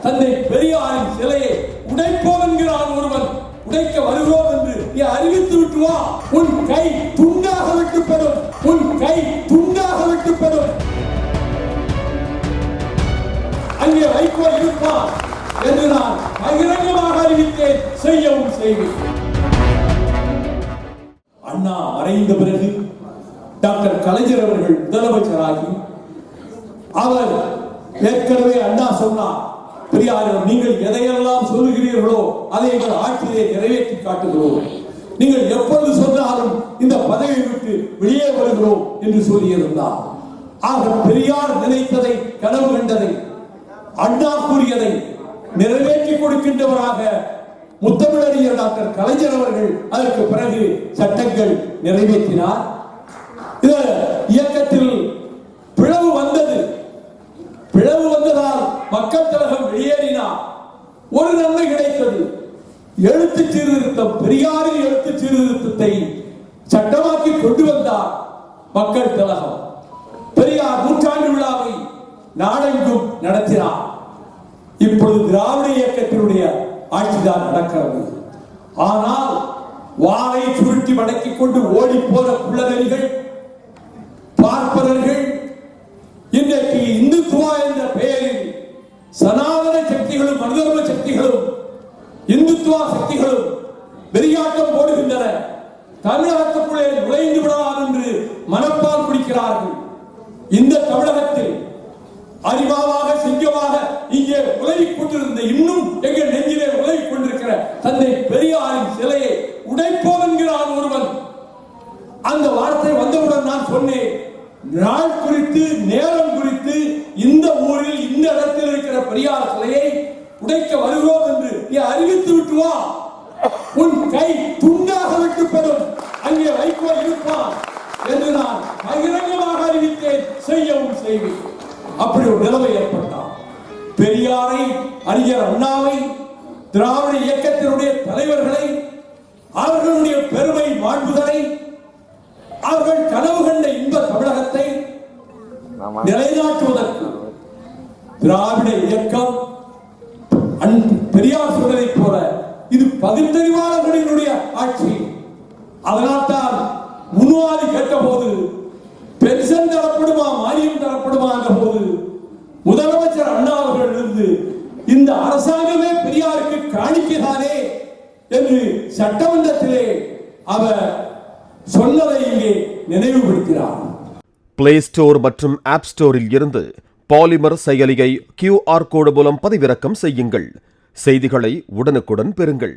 தந்தை பெரியாரின் சிலையை உடைப்போம் என்கிறான் ஒருவன். உடைக்க வருகிறோம் என்று நீ அறிவித்து விட்டு வா. உன் கை துண்டாக வெட்டப்படும். உன் கை துண்டாக வெட்டப்படும். அங்கே வைகோ இருப்பான் என்று நான் பகிரங்கமாக அறிவித்தேன், செய்யவும் செய்வேன். அண்ணா மறைந்த பிறகு டாக்டர் கலைஞர் அவர்கள் முதலமைச்சராகி அவர் ஏற்கனவே அண்ணா சொன்னார், பெரியாரிடம் நீங்கள் எதையெல்லாம் சொல்லுகிறீர்களோ அதை எங்கள் ஆட்சியை நிறைவேற்றி காட்டுகிறோம். நீங்கள் எப்பொழுது சொன்னாலும் இந்த பதவியை விட்டு வெளியே வருகிறோம் என்று சொல்லியிருந்தார். ஆக பெரியார் நினைத்ததை, கனவு கண்டதை, அண்ணா கூறியதை நிறைவேற்றி கொடுக்கின்றவராக முத்தமிழறிஞர் டாக்டர் கலைஞர் அவர்கள் அதற்கு பிறகு சட்டங்கள் நிறைவேற்றினார். இந்த இயக்கத்தில் பிளவு வந்தது. பிளவு வந்ததால் மக்கள் கழகம் வெளியேறினார். ஒரு நன்மை கிடைத்தது. எழுத்து சீர்திருத்தம், பெரியாரின் எழுத்து சீர்திருத்தத்தை சட்டமாக்கி கொண்டு வந்தார் மக்கள் கழகம். பெரியார் நூற்றாண்டு விழாவை நாடெங்கும் நடத்தினார். இப்பொழுது திராவிட இயக்கத்தினுடைய ஆட்சிதான் நடக்கிறது. ஆனால் வாளை சுருட்டி மடக்கிக் கொண்டு ஓடி போன குள்ளநரிகள், பார்ப்பனர்கள் இன்றைக்கு இந்துத்துவா என்ற பெயரில் சனாதன சக்திகளும் மனிதர்ம சக்திகளும் இந்துத்துவா சக்திகளும் வெறியாட்டம் போடுகின்றன. தமிழகத்துக்குள்ளே நுழைந்து விடலாம் என்று மனப்பால் குடிக்கிறார்கள். இந்த தமிழகத்தில் அறிவாக சிங்கமாக இங்கே உலகிக் கொண்டிருந்த, இன்னும் எங்கள் நெஞ்சிலே உலகிக் கொண்டிருக்கிற தந்தை பெரியாரின் சிலையை உடைப்போம் என்கிறான் ஒருவன். அந்த வார்த்தை வந்தவுடன் நான் சொன்னேன், நாள் குறித்து, நேரம் குறித்து, இந்த ஊரில் இந்த இடத்தில் இருக்கிற பெரியார் சிலையை உடைக்க வருகிறோம் என்று நீ அறிவித்து விட்டு வா. உன் கை துண்டாக வெட்டப்படும். அங்கே வைகோ இருப்பான் என்று நான் பகிரங்கமாக அறிவித்தேன், செய்யவும் செய்வேன். அப்படி ஒரு நிலைமை ஏற்பட்டார். பெரியாரை, அறிஞர் அண்ணாவை, திராவிட இயக்கத்தினுடைய தலைவர்களை, அவர்களுடைய பெருமை மாண்புகளை, அவர்கள் கனவு கண்ட இன்ப தமிழகத்தை நிலைநாட்டுவதற்கு திராவிட இயக்கம் பெரியார் சொல்வதை போல இது பகுத்தறிவாளர்களினுடைய ஆட்சி. அதனால்தான் முன்வாதி கேட்ட போது பென்ஷன் தரப்படுமா, மானியம் தரப்படுமா என்ற போது முதலமைச்சர் அண்ணா அவர்கள் இருந்து இந்த அரசாங்கமே பெரியாருக்கு காணிக்கைதானே என்று சட்டமன்றத்திலே அவர் சொன்னதை இங்கே நினைவுபடுத்தினார். பிளே ஸ்டோர் மற்றும் ஆப் ஸ்டோரில் இருந்து பாலிமர் செயலியை QR கோடு மூலம் பதிவிறக்கம் செய்யுங்கள். செய்திகளை உடனுக்குடன் பெறுங்கள்.